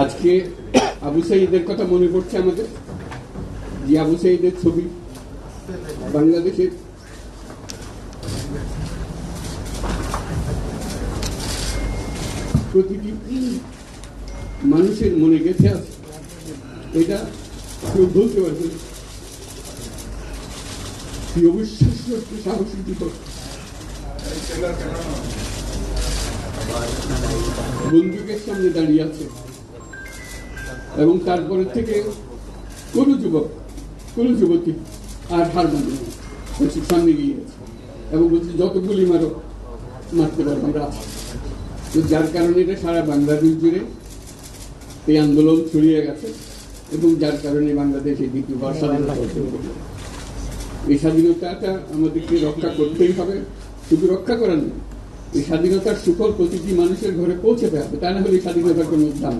আজকে আবু সাঈদের কথা মনে পড়ছে আমাদের, যে আবু সাঈদের ছবি বাংলাদেশের প্রতিটি মানুষের মনে গেছে আছে, এটা কেউ বলতে পারবে না। কি অবিশ্বাস্য একটি সাহসী যুবক, বন্দুকের সামনে দাঁড়িয়ে আছে, এবং তারপরে থেকে কোনো যুবক কোনো যুবতী আর হার মানে বলছি সামনে গিয়ে গেছে এবং বলছি যত গুলি মারো মারতে পারবো আমরা আছি। তো যার কারণে এটা সারা বাংলাদেশ জুড়ে এই আন্দোলন ছড়িয়ে গেছে এবং যার কারণে বাংলাদেশ এই দ্বিতীয়বার স্বাধীনতা অর্জন করল। এই স্বাধীনতাটা আমাদেরকে রক্ষা করতেই হবে, শুধু রক্ষা করার নয়, এই স্বাধীনতার সুফল প্রতিটি মানুষের ঘরে পৌঁছাতে হবে, তা না হলে স্বাধীনতার কোনো দাম